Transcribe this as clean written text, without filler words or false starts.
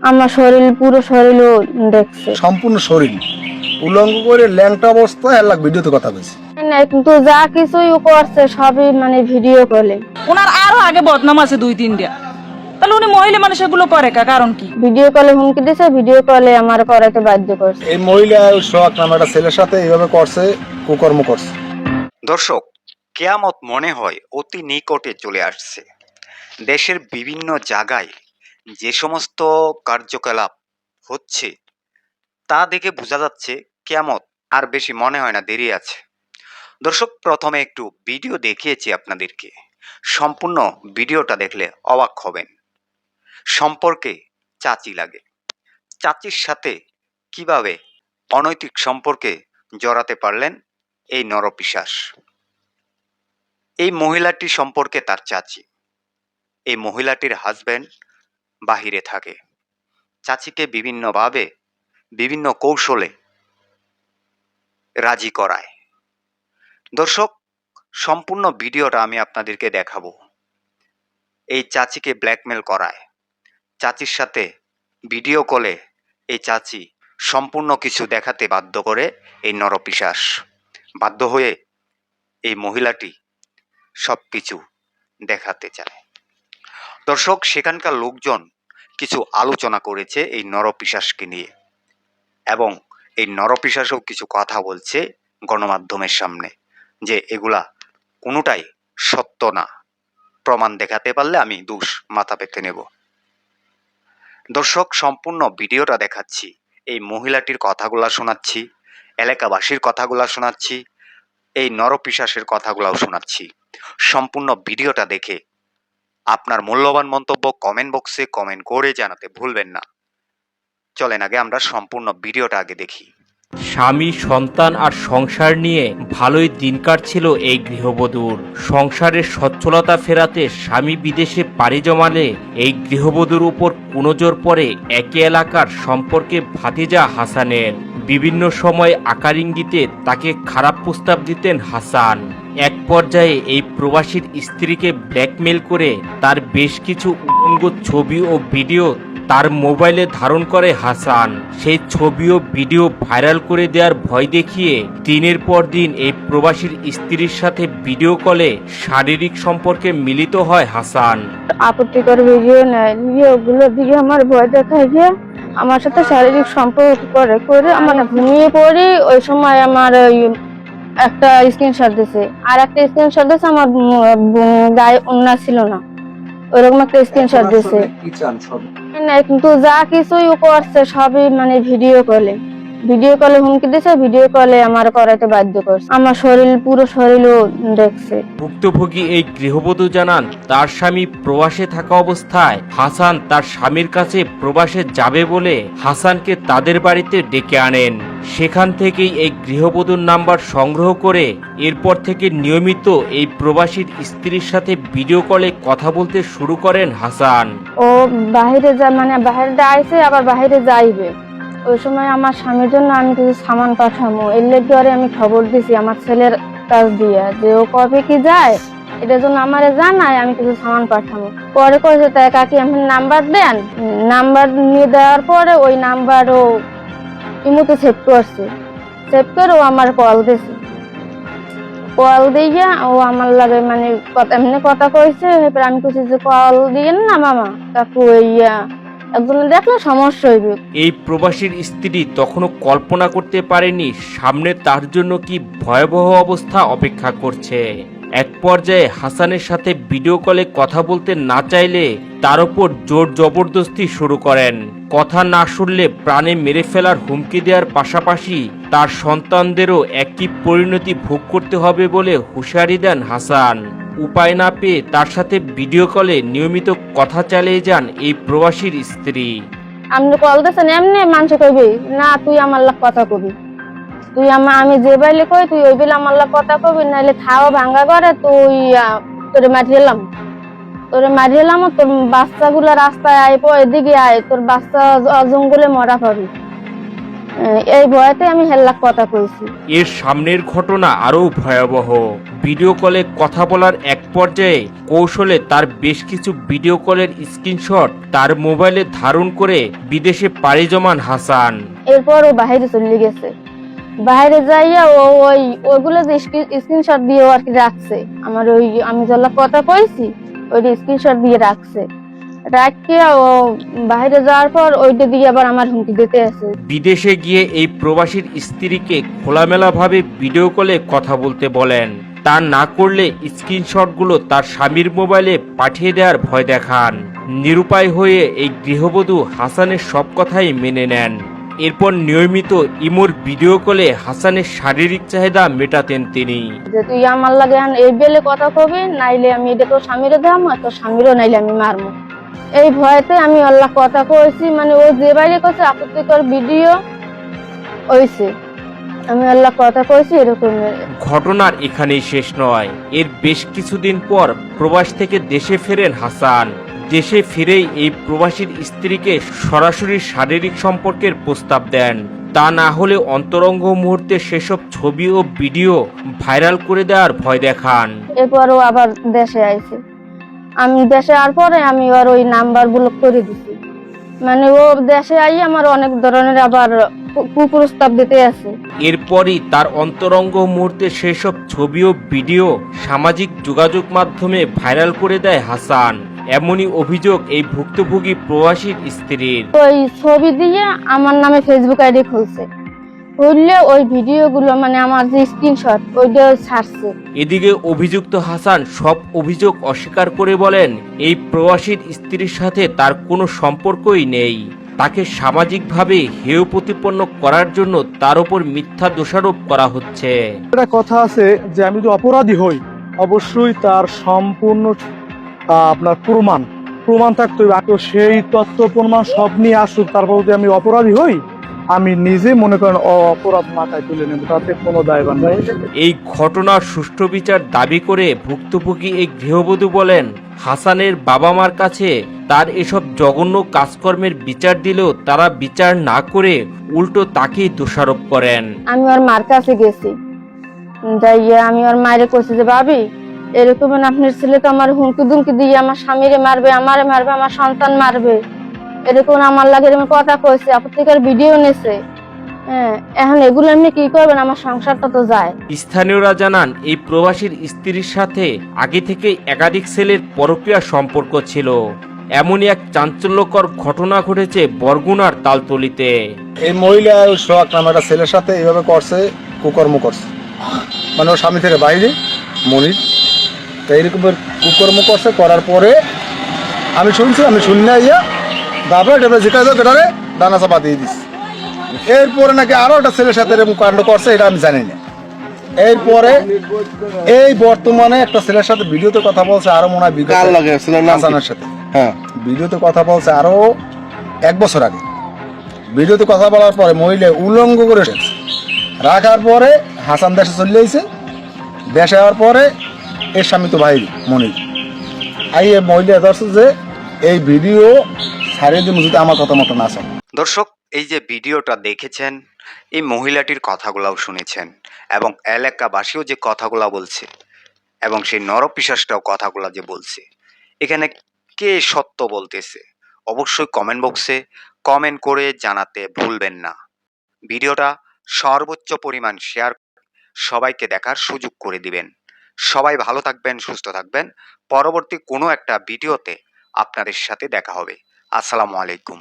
আমার শরীর পুরো শরীরও দেখছে। সম্পূর্ণ শরীর উলঙ্গ করে ল্যাংটা অবস্থায় আল্লাহ ভিডিওতে কথা বলছে। না, কিন্তু যা কিছুই ও করছে সবই মানে ভিডিও কলে। ওনার আরো আগে বদনাম আছে 2-3টা, তাহলে উনি মহিলা মানুষ এগুলো করে কারণ কি? ভিডিও কলে হুমকি দিছে, ভিডিও কলে আমার করাতে বাধ্য করছে। এই মহিলা সোহাগ নামে একটা ছেলের সাথে এইভাবে করছে, কুকর্ম করছে। দর্শক, কেয়ামত মনে হয় অতি নিকটে চলে আসছে। দেশের বিভিন্ন জায়গায় যে সমস্ত কার্যকলাপ হচ্ছে তা দেখে বোঝা যাচ্ছে কেয়ামত আর বেশি মনে হয় না, দেরি আছে। দর্শক, প্রথমে একটু ভিডিও দেখিয়েছি আপনাদেরকে, সম্পূর্ণ ভিডিওটা দেখলে অবাক হবেন। সম্পর্কে চাচি লাগে, চাচির সাথে কিভাবে অনৈতিক সম্পর্কে জড়াতে পারলেন এই নরপিশাচ। এই মহিলাটি সম্পর্কে তার চাচি, এই মহিলাটির হাজবেন্ড বাহিরে থাকে, চাচিকে বিভিন্নভাবে বিভিন্ন কৌশলে রাজি করায়। দর্শক, সম্পূর্ণ ভিডিওটা আমি আপনাদেরকে দেখাবো। এই চাচিকে ব্ল্যাকমেল করায়, চাচির সাথে ভিডিও কলে এই চাচি সম্পূর্ণ কিছু দেখাতে বাধ্য করে এই নরপিশাচ। বাধ্য হয়ে এই মহিলাটি সব কিছু দেখাতে চায়। দর্শক, সেখানকার লোকজন কিছু আলোচনা করেছে এই নরপিশাচকে নিয়ে, এবং এই নরপিশাচও কিছু কথা বলছে গণমাধ্যমের সামনে যে এগুলা কোনোটাই সত্য না, প্রমাণ দেখাতে পারলে আমি দোষ মাথা পেতে নেব। দর্শক, সম্পূর্ণ ভিডিওটা দেখাচ্ছি, এই মহিলাটির কথাগুলা শোনাচ্ছি, এলাকাবাসীর কথাগুলা শোনাচ্ছি, এই নরপিশাচের কথাগুলাও শোনাচ্ছি। সম্পূর্ণ ভিডিওটা দেখে আপনার মূল্যবান মন্তব্য কমেন্ট বক্সে কমেন্ট করে জানাতে ভুলবেন না। চলেন আগে আমরা সম্পূর্ণ ভিডিওটা আগে দেখি। স্বামী, সন্তান আর সংসার নিয়ে ভালোই দিন কাটছিল এই গৃহবধূর। সংসারের সচ্ছলতা ফেরাতে স্বামী বিদেশে পাড়ি জমালে এই গৃহবধূর উপর কুনজর পড়ে একই এলাকার সম্পর্কে ভাতিজা হাসানের। বিভিন্ন সময় আকার ইঙ্গিতে তাকে খারাপ প্রস্তাব দিতেন হাসান। এক পর্যায়ে এই প্রবাসীর স্ত্রীকে ব্ল্যাকমেল করে তার বেশ কিছু উলঙ্গ ছবি ও ভিডিও তার মোবাইলে ধারণ করে হাসান। সেই ছবি ও ভিডিও ভাইরাল করে দেওয়ার ভয় দেখিয়ে দিনের পর দিন এই প্রবাসীর স্ত্রীর সাথে ভিডিও কলে শারীরিক সম্পর্কে মিলিত হয় হাসান। আপত্তিকর ভিডিও নেয়, ভিডিওগুলো দিয়ে আমার ভয় দেখায় যে আমার সাথে শারীরিক সম্পর্ক করে আমার ঘুমিয়ে পড়ি। ওই সময় আমার ওই একটা স্ক্রিনশট দিছে, আর একটা স্ক্রিনশট দিছে আমার গায়ে ওড়না ছিল না, ওইরকম একটা স্ক্রিনশট দিছে। না, কিন্তু যা কিছুই ও করছে সবই মানে ভিডিও কলে হুমকি দিছে, ভিডিও কলে আমার করাতে বাধ্য করছে। আমার শরীর পুরো শরীরও দেখছে। ভুক্তভোগী এই গৃহবধূ জানান, তার স্বামী প্রবাসে থাকা অবস্থায় হাসান তার স্বামীর কাছে প্রবাসে যাবে বলে হাসানকে তাদের বাড়িতে ডেকে আনেন। সেখান থেকেই এই গৃহবধূর নাম্বার সংগ্রহ করে এরপর থেকে নিয়মিত এই প্রবাসীর স্ত্রীর সাথে ভিডিও কলে কথা বলতে শুরু করেন হাসান। ও বাহিরে মানে বাহিরে আইছে, আবার বাহিরে যাইবে। ওই সময় আমার স্বামীর জন্য আমি কিছু সামান পাঠামো, এর লেগে আমি খবর দিছি আমার ছেলের কাছ দিয়ে যে ও কবে কি যায়, এটার জন্য আমারে জানায় আমি কিছু সামান পাঠামো। পরে কয়েছে তাই কাকি আমি নাম্বার দেন, নাম্বার নিয়ে দেওয়ার পরে ওই নাম্বার ও ইমুতে সেভ করছে, সেভ করে ও আমার কল দিছে। কল দিয়ে ও আমার লাগে মানে এমনি কথা কইছে, এরপর আমি কইছি যে কল দিয়েন না মামা কাকু, একজন দেখলে সমস্যা হইবে। এই প্রবাসীর স্ত্রী তখনও কল্পনা করতে পারেনি সামনে তার জন্য কি ভয়াবহ অবস্থা অপেক্ষা করছে। এক পর্যায়ে হাসানের সাথে ভিডিও কলে কথা বলতে না চাইলে তার উপর জোর জবরদস্তি শুরু করেন। কথা না শুনলে প্রাণে মেরে ফেলার হুমকি দেওয়ার পাশাপাশি তার সন্তানদেরও একই পরিণতি ভোগ করতে হবে বলে হুঁশিয়ারি দেন হাসান। উপায় না পেয়ে তার সাথে ভিডিও কলে নিয়মিত কথা চালিয়ে যান এই প্রবাসীর স্ত্রী। আপনি কল দিয়েছেন এমনি মানুষ কইবি না তুই আমার লাগ কথা কবি, তুই আমি যে বাইলে কই তুই ওই বেলে আমার লাগ কথা কবি, নাহলে খাওয়া ভাঙ্গা করে তুই তোরে মারিয়েলাম তোর বাচ্চাগুলো রাস্তায় আইব, এদিকে আয়, তোর বাচ্চা জঙ্গলে মরা পাবি। এই ভয়তে আমি হেল্লাক কথা কইছি। এর সামনের ঘটনা আরও ভয়াবহ। ভিডিও কলে কথা বলার এক পর্যায়ে কৌশলে তার বেশ কিছু ভিডিও কলের স্ক্রিনশট তার মোবাইলে ধারণ করে বিদেশে পাড়ি জমান হাসান। এরপর ও বাইরে চলে গেছে। বাইরে যাইয়া ওইগুলো যে স্ক্রিনশট দিয়ে আর কি রাখছে, আমার ওই আমি যেগুলো কথা কইছি ওই স্ক্রিনশট দিয়ে রাখছে। রাখিয়া ও বাইরে যাওয়ার পর ওইটা দিয়ে আবার আমার হুমকি দিতে আছে। বিদেশে গিয়ে এই প্রবাসীর স্ত্রীকে খোলামেলাভাবে ভিডিও কলে কথা বলতে বলেন। তা না করলে স্ক্রিনশটগুলো তার স্বামীর মোবাইলে পাঠিয়ে দেওয়ার ভয় দেখান। নিরুপায় হয়ে এই গৃহবধূ হাসানের সব কথাই মেনে নেন। এরপর নিয়মিত ইমোর ভিডিও কলে হাসানের শারীরিক চাহিদা মেটাতেন তিনি। যে তুই আমার লাগে এই বেলে কথা কবি, নাইলে আমি এটা তোর স্বামীরে দাম, আর তোর স্বামীরও নাইলে আমি মারবো। এই ভয়তে আমি আল্লাহ কথা কইছি, মানে ও যে বাইরে করছে আপত্তিকর ভিডিও হইছে, আমি আল্লাহ কথা কইছি এরকম। ঘটনার এখানেই শেষ নয়। এর বেশ কিছুদিন পর প্রবাস থেকে দেশে ফেরেন হাসান। দেশে ফিরেই এই প্রবাসীর স্ত্রীকে সরাসরি শারীরিক সম্পর্কের প্রস্তাব দেন। তা না হলে অন্তরঙ্গ মুহূর্তে সেসব ছবি ও ভিডিও ভাইরাল করে দেওয়ার ভয় দেখান। এরপরও আবার দেশে আইছে। আমি দেশে আর পরে আমি ওর ওই নাম্বার ব্লক করে দিছি। মানে ও দেশে আই আমার অনেক ধরনের আবার কুপ্রস্তাব দিতে আছে। এরপরই তার অন্তরঙ্গ মুহূর্তে সেসব ছবি ও ভিডিও সামাজিক যোগাযোগ মাধ্যমে ভাইরাল করে দেয় হাসান। এমনই অভিযোগ এই ভুক্তভোগী প্রবাসীর স্ত্রীর। ওই ছবি দিয়ে আমার নামে ফেসবুক আইডি খুলছে, খুললে ওই ভিডিওগুলো মানে আমার যে স্ক্রিনশট ওইটা ছাড়ছে। এদিকে অভিযুক্ত হাসান সব অভিযোগ অস্বীকার করে বলেন এই প্রবাসীর স্ত্রীর সাথে তার কোনো সম্পর্কই নেই। তাকে সামাজিকভাবে হেয় প্রতিপন্ন করার জন্য তার উপর মিথ্যা দোষারোপ করা হচ্ছে। একটা কথা আছে যে আমি যদি অপরাধী হই অবশ্যই তার সম্পূর্ণ আপনার প্রমাণ থাকতে হবে। তো সেই তথ্য প্রমাণ সব নিয়ে আসুক, তারপর যদি আমি অপরাধী হই আমি নিজে মনে করেন অপরাধ মাথায় তুলে নেব, তাতে কোনো দায়ভার নাই। এই ঘটনার সুষ্ঠু বিচার দাবি করে ভুক্তভোগী এই গৃহবধূ বলেন হাসানের বাবা মার কাছে তার এসব জঘন্য কাজকর্মের বিচার দিলেও তারা বিচার না করে উল্টো তাকেই দোষারোপ করেন। আমি ওর মার কাছে গেছি, যাইয়া আমি ওর মায়ের কইছি যে ভাবি এরকম আপনার ছেলে তো আমার হুমকি দুমকি দিয়ে আমার স্বামীরে মারবে, আমারে মারবে, আমার সন্তান মারবে, এরকম আমার লাগে এরকম কথা কইছে, আপত্তিকর ভিডিও নেছে। হ্যাঁ, এখন এগুলো এমনি কি করবেন, আমার সংসারটা তো যায়। স্থানীয়রা জানান এই প্রবাসীর স্ত্রীর সাথে আগে থেকেই একাধিক ছেলের পরকীয়া সম্পর্ক ছিল। এমনই এক চাঞ্চল্যকর ঘটনা ঘটেছে বরগুনার তালতলিতে। এই মহিলা সোহাগ নামে একটা ছেলের সাথে এইভাবে করছে, কুকর্ম করছে, মানে ওর স্বামী থেকে বাইরে মনির। তো এইরকম কুকর্ম করছে, করার পরে আমি শুনছি, আমি শুনি না ইয়া তারপরে এটা যেটা কেটারে দানা চাপা দিয়ে দিস। এরপরে নাকি আরো একটা ছেলের সাথে এরকম কাণ্ড করছে, এটা আমি জানি না। এরপরে এই বর্তমানে একটা ছেলের সাথে ভিডিওতে কথা বলছে, আরো মনে হয় হাসানের সাথে হ্যাঁ ভিডিওতে কথা বলছে আরো 1 বছর আগে। ভিডিওতে কথা বলার পরে মহিলা উলঙ্গ করে রাখার পরে হাসান দেশে চলে যাইছে। দেশে যাওয়ার পরে এর স্বামী তো ভাই মনির আইয়ে মহিলা ধরছে যে এই ভিডিও ছাড়িয়ে দিন যদি আমার কথা মতো না চলে। দর্শক, এই যে ভিডিওটা দেখেছেন, এই মহিলাটির কথাগুলাও শুনেছেন এবং এলাকাবাসীও যে কথাগুলা বলছে এবং সেই নরপিশাচটাও কথাগুলা যে বলছে, এখানে কে সত্য বলতেছে অবশ্যই কমেন্ট বক্সে কমেন্ট করে জানাতে ভুলবেন না। ভিডিওটা সর্বোচ্চ পরিমাণ শেয়ার সবাইকে দেখার সুযোগ করে দিবেন। সবাই ভালো থাকবেন, সুস্থ থাকবেন। পরবর্তী কোনো একটা ভিডিওতে আপনাদের সাথে দেখা হবে। আসসালামু আলাইকুম।